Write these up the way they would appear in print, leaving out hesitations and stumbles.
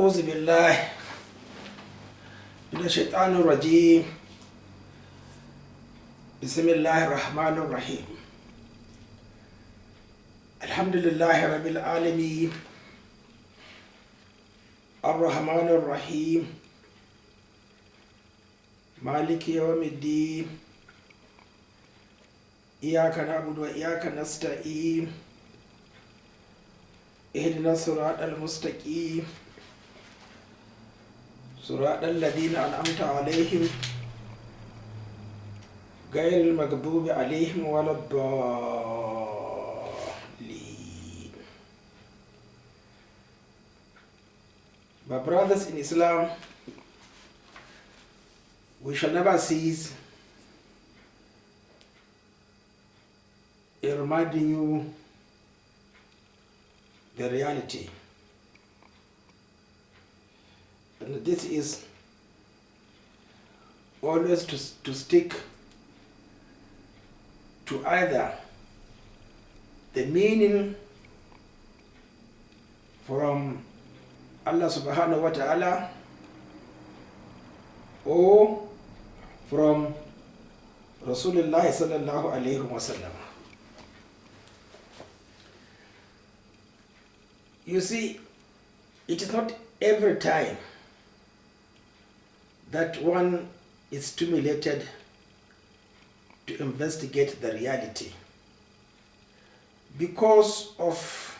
أعوذ بالله من الشيطان الرجيم. بسم الله الرحمن الرحيم. الحمد لله رب العالمين الرحمن الرحيم مالك يوم الدين إياك نعبد وإياك نستعين اهدنا الصراط المستقيم صراط الذين أنعمت عليهم غير المغضوب عليهم ولا الضالين. My brothers in Islam, we shall never cease in reminding you the reality. And this is always to stick to either the meaning from Allah subhanahu wa ta'ala or from Rasulullah sallallahu alayhi wa sallam. You see, it is not every time that one is stimulated to investigate the reality. Because of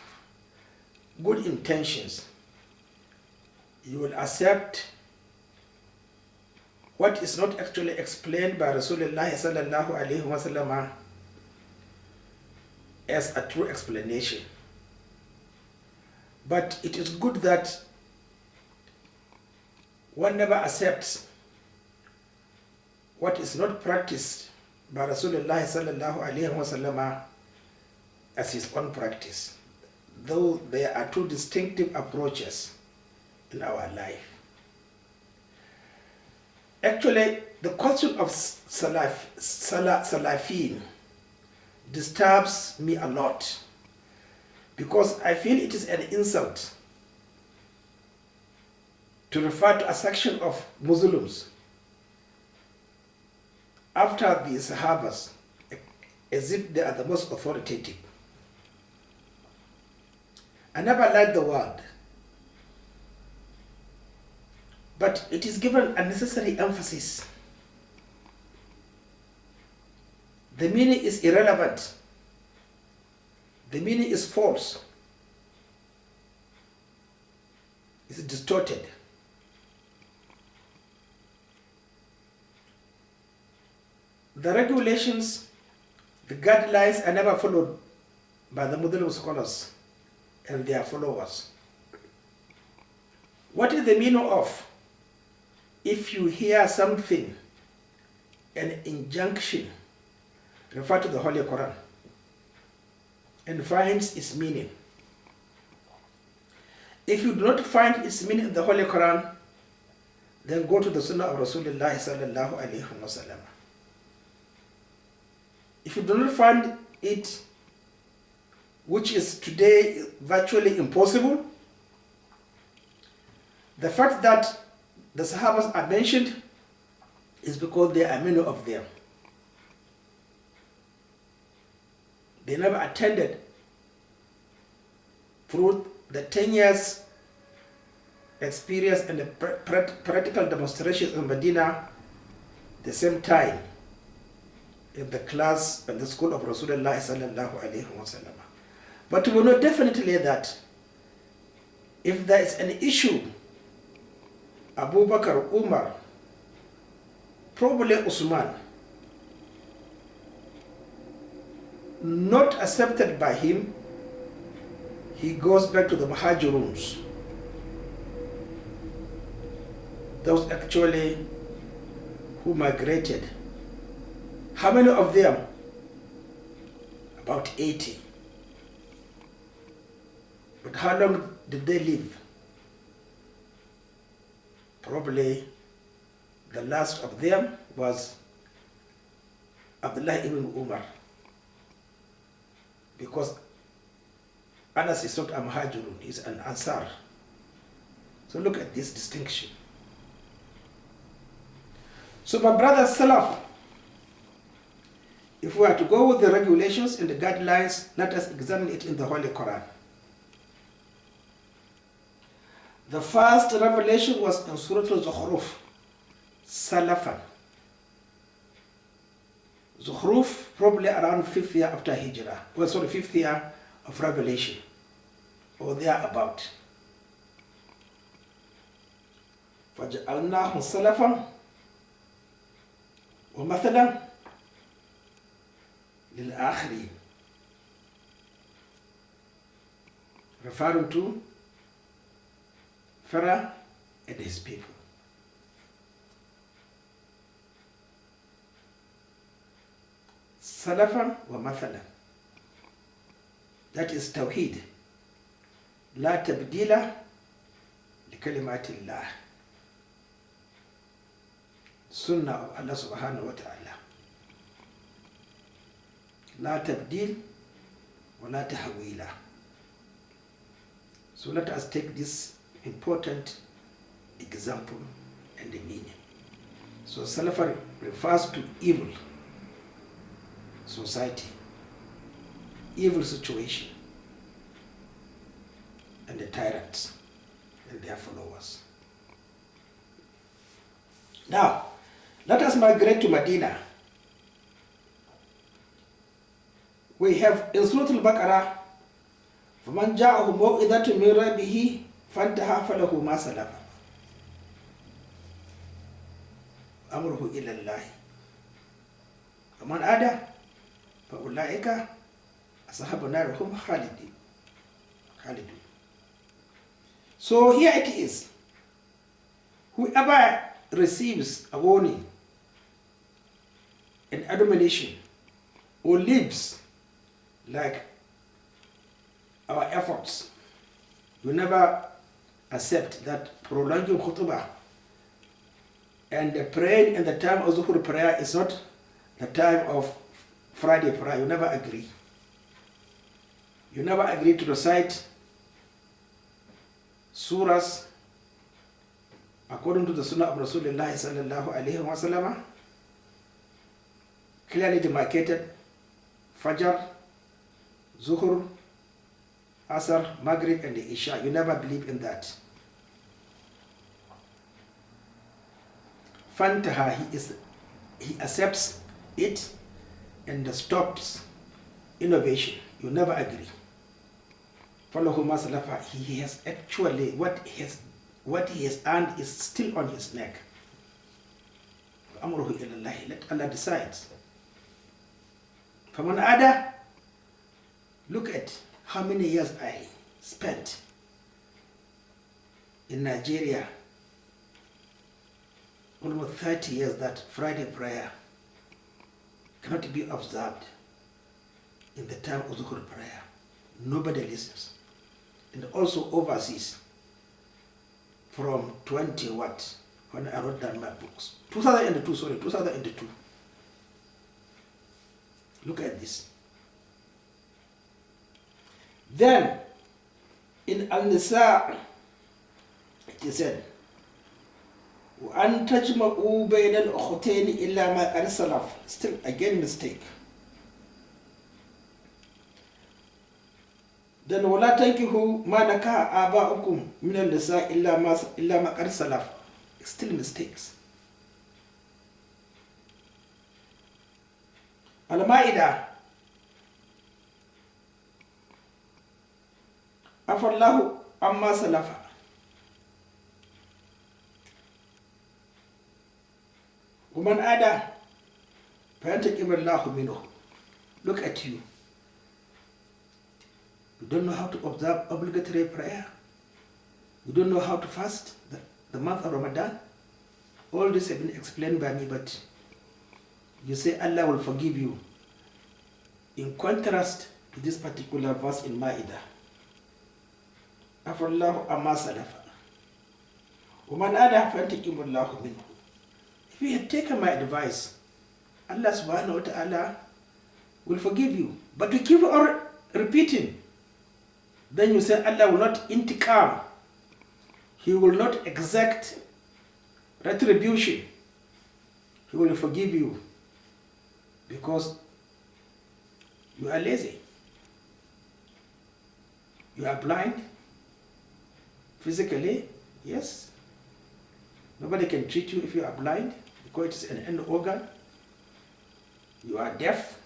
good intentions, you will accept what is not actually explained by Rasulullah sallallahu alayhi wa sallam as a true explanation. But it is good that one never accepts what is not practiced by Rasulullah sallallahu alayhi wa sallam as his own practice, though there are two distinctive approaches in our life. Actually, the question of Salafin disturbs me a lot, because I feel it is an insult to refer to a section of Muslims after the Sahabas as if they are the most authoritative. I never liked the word, but it is given unnecessary emphasis. The meaning is irrelevant. The meaning is false. It's distorted. The regulations, the guidelines are never followed by the Muslim scholars and their followers. What is the meaning of if you hear something, an injunction, refer to the Holy Qur'an and finds its meaning? If you do not find its meaning in the Holy Qur'an, then go to the Sunna of Rasulullah sallallahu alayhi wa sallam. If you do not find it, which is today virtually impossible, the fact that the Sahabas are mentioned is because there are many of them. They never attended through the 10 years experience and the practical demonstrations in Medina the same time in the class and the school of Rasulullah sallallahu alayhi wa sallam. But we know definitely that if there is an issue, Abu Bakr, Umar, probably Usman, not accepted by him, he goes back to the Muhajiruns. Those actually who migrated. How many of them? About 80. But how long did they live? Probably the last of them was Abdullah ibn Umar, because Anas is not a Muhajirun, he's an Ansar. So look at this distinction. So my brothers, Salaf, if we are to go with the regulations and the guidelines, let us examine it in the Holy Quran. The first revelation was in Surah Al-Zukhruf, Salafan. Zukhruf, probably around 5th year after Hijrah. Well, sorry, 5th year of revelation, or thereabout. فَجَعَلْنَاهُمْ سَلَفًا وَمَثَلًا لِلْآخِرِينَ. Referring to Pharaoh and his people. Salafan wa mathalan. That is Tawheed. La tabdila li kalimatillah. Sunna of Allah subhanahu wa ta'ala. La tabdil wa la tahwila. So let us take this important example and the meaning. So Salafa refers to evil society, evil situation, and the tyrants and their followers. Now, let us migrate to Medina. We have in Surah Al-Baqarah, فَمَنْ جَاءَهُ مَوْعِظَةٌ مِنْ رَبِّهِ فَانْتَهَى فَلَهُ مَا سَلَفَ أَمْرُهُ إِلَى اللَّهِ وَمَنْ عَادَ فَأُولَٰئِكَ أَصْحَابُ النَّارِ هُمْ خَالِدُونَ. So here it is. Whoever receives a warning, an admonition, or lives like our efforts, we never accept that prolonging khutbah and the praying in the time of Zuhur prayer is not the time of Friday prayer. You never agree. You never agree to recite surahs according to the Sunnah of Rasulullah sallallahu alaihi wasallam, clearly demarcated Fajr, Zuhur, Asr, Maghrib, and the Isha. You never believe in that. Fantaha, he accepts it and stops innovation. You never agree. Follow Salafa, he has actually, what he has earned is still on his neck. Amruhu ilallah, let Allah decide. From an other, look at how many years I spent in Nigeria, almost 30 years, that Friday prayer cannot be observed in the time of Zuhur prayer. Nobody listens. And also overseas, from 20 what, when I wrote down my books. 2002. Look at this. Then, in An-Nisa, it is said, وَأَن تَجْمَعُوا بَيْنَ الْأُخْتَيْنِ إِلَّا مَا قَدْ سَلَفَ. Still, again, mistake. Then وَلَا تَنكِحُوا مَا نَكَحَ آبَاؤُكُمْ مِنَ النِّسَاءِ إِلَّا مَا قَدْ سَلَفَ. Still mistakes. Al-Ma'idah, Afallahu amma salafa. Woman ada, Allahu minhu. Look at you. You don't know how to observe obligatory prayer. You don't know how to fast the month of Ramadan. All this have been explained by me, but you say Allah will forgive you. In contrast to this particular verse in Ma'idah. Afallahu amma salafa. Woman ada, Allahu minhu. If you had taken my advice, Allah subhanahu wa ta'ala will forgive you. But you keep on repeating. Then you say Allah will not intiqam. He will not exact retribution. He will forgive you because you are lazy. You are blind physically, yes. Nobody can treat you if you are blind because it is an end organ. You are deaf.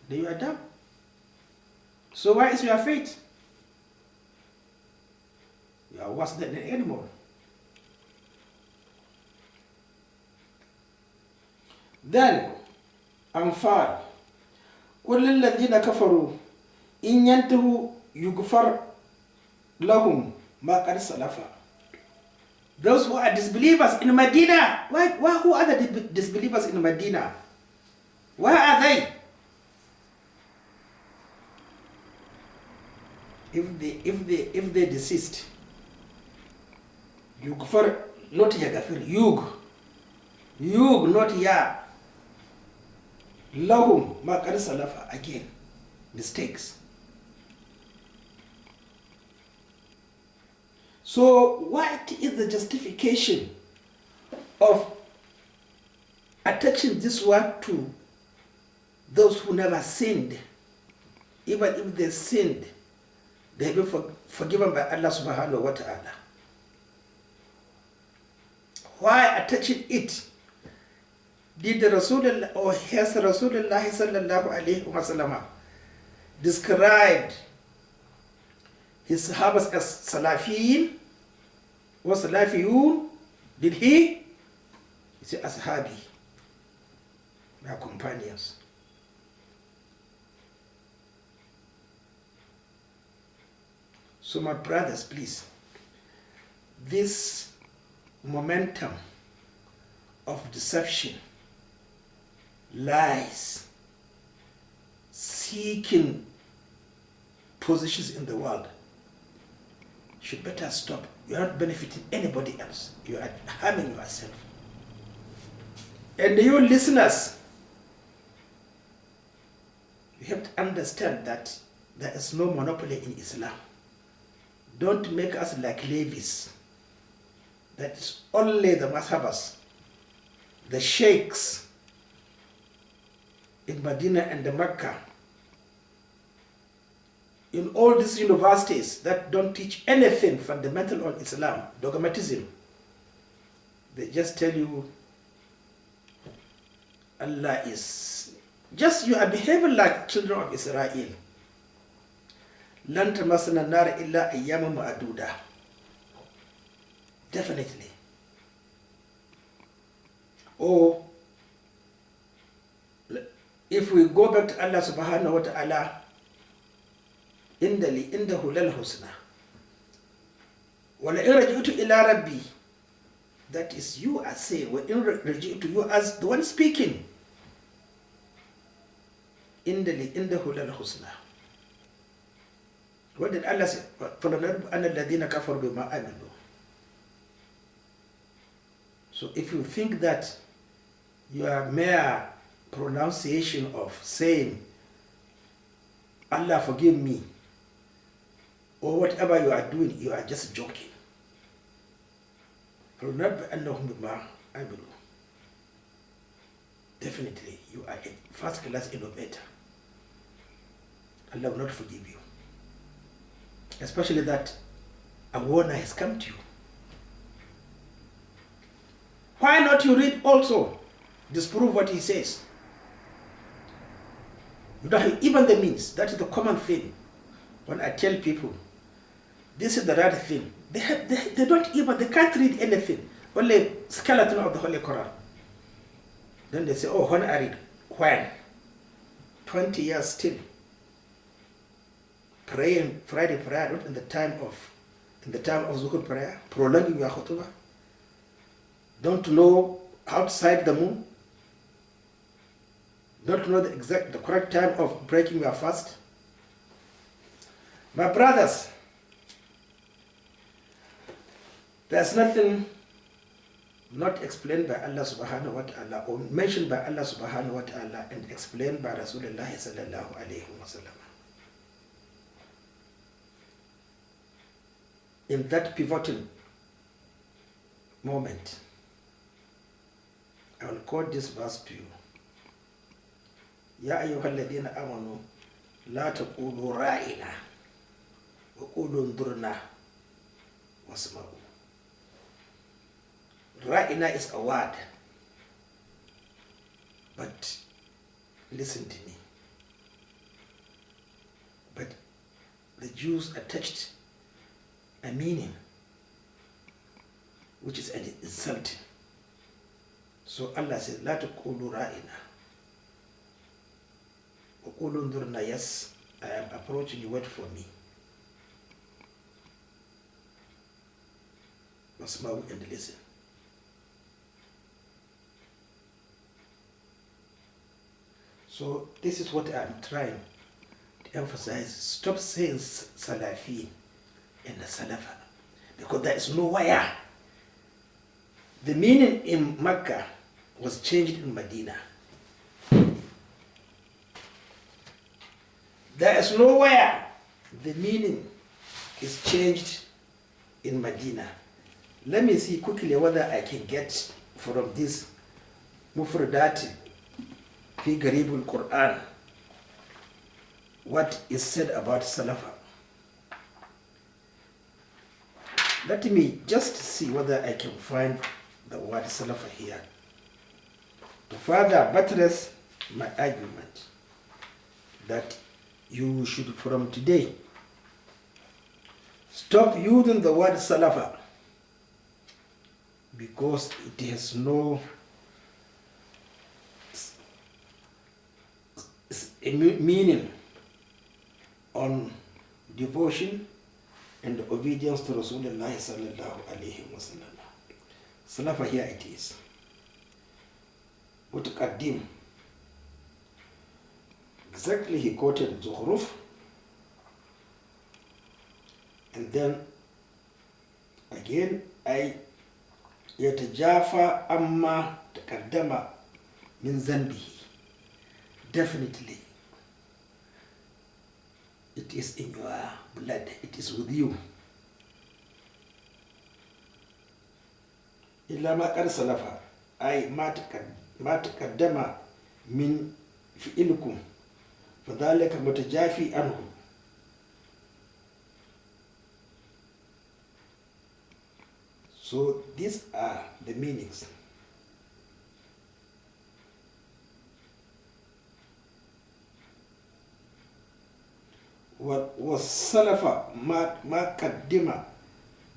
Then you are dumb. So why is your fate? You are worse than an animal. Then, Anfal, قل للذين كفروا إن ينتهوا يغفر لهم ما قد سلف. Those who are disbelievers in Medina, who are the disbelievers in Medina? Where are they? If they desist, يغفر, not يغفر, يغ, not ya. Lahum ma qad salafa, again, mistakes. So what is the justification of attaching this word to those who never sinned? Even if they sinned, they will be forgiven by Allah subhanahu wa ta'ala. Why attaching it? Did the Rasulullah, or has Rasulullah sallallahu alayhi wa sallam described his Sahabas as Salafiyin or Salafiyun? Did he? He said Ashabi, my companions. So my brothers, please, this momentum of deception, lies, seeking positions in the world should better stop. You are not benefiting anybody else. You are harming yourself. And you listeners, you have to understand that there is no monopoly in Islam. Don't make us like Levies. That is only the Sahabas, the sheikhs in Medina and the Mecca, in all these universities that don't teach anything fundamental on Islam, dogmatism. They just tell you Allah is, just you are behaving like children of Israel. لن تمسنا النار إلا أياما معدودة. Definitely. Or if we go back to Allah subhanahu wa ta'ala, indahu lal husna. وَلَئِنْ رَجِعْتُ إِلَىٰ رَبِّي. That is, you are saying, وَإِنْ رَجِعْتُ, you as the one speaking. indahu lal husna. What did Allah say? فَلَنَرْبُ أَنَّ الَّذِينَ كَفَرُوا بِمَا آمَنُوا. So if you think that your mere pronunciation of saying, Allah forgive me, or whatever you are doing, you are just joking. Definitely, you are a first-class innovator. Allah will not forgive you. Especially that a warner has come to you. Why not you read also? Disprove what he says. You don't have even the means. That is the common thing. When I tell people, this is the right thing, they can't read anything. Only skeleton of the Holy Quran. Then they say, oh, when I read, when? 20 years still. Praying Friday prayer, not in the time of Zuhur prayer, prolonging your khutbah. Don't know how to sight the moon. Don't know the correct time of breaking your fast. My brothers, there's nothing not explained by Allah subhanahu wa ta'ala or mentioned by Allah subhanahu wa ta'ala and explained by Rasulullah sallallahu alayhi wa sallam. in that pivotal moment, I will quote this verse to you. Ya ayyuhal ladina amanu la taqulu ra'ina wa qulu unzurna wasma'u. Ra'ina is a word, but listen to me. But the Jews attached a meaning which is an insult. So Allah says, La taqulu ra'ina wa qulu unzurna. Yes, I am approaching you, wait for me. Wasma'u, and listen. So this is what I'm trying to emphasize. Stop saying Salafi and Salafa, because there is nowhere. The meaning in Mecca was changed in Medina. There is nowhere the meaning is changed in Medina. Let me see quickly whether I can get from this Mufradati fi Garibul Qur'an what is said about Salafa. Let me just see whether I can find the word Salafa here to further buttress my argument that you should from today stop using the word Salafa, because it has no meaning on devotion and obedience to Rasulullah sallallahu alayhi wa sallam. Salafa, here it is. Mutaqaddim. Exactly, he quoted Zuhruf, and then again, I yatajafa amma taqaddama min zanbihi. Definitely, it is in your blood, it is with you. Illa ma qad salafa, ay ma taqaddama min fi'ilkum fadhalika mutajafi anhu. So these are the meanings. والسلف ما قدم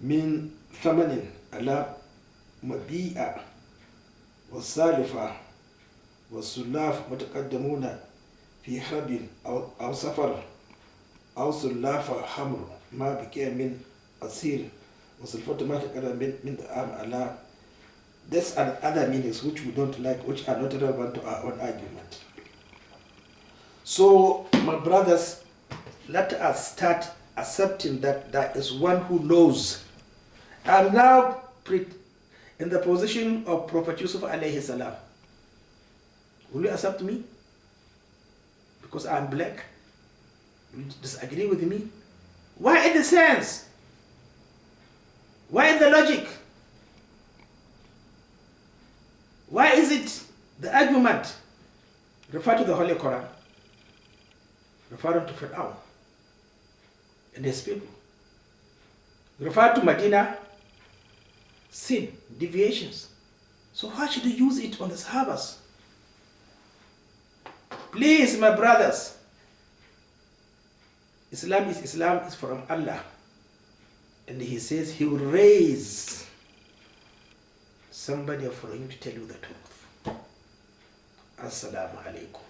من ثمن على مبيع، والسالفة والسلاف متقدمون في حرب أو سفر أو سلاف حمر ما بقي من أسير، وسلفة ما تقدم من دعام على. These are other meanings which we don't like, which are not relevant to our own argument. So, my brothers, let us start accepting that there is one who knows. I'm now in the position of Prophet Yusuf alayhi salam. Will you accept me? Because I'm black? Will you disagree with me? Why in the sense? Why in the logic? Why is it the argument? Refer to the Holy Quran. Refer to Fir'aun and his people. Refer to Medina, sin, deviations. So why should you use it on the Sahabas? Please, my brothers, Islam is from Allah. And he says he will raise somebody for him to tell you the truth. Assalamu alaikum.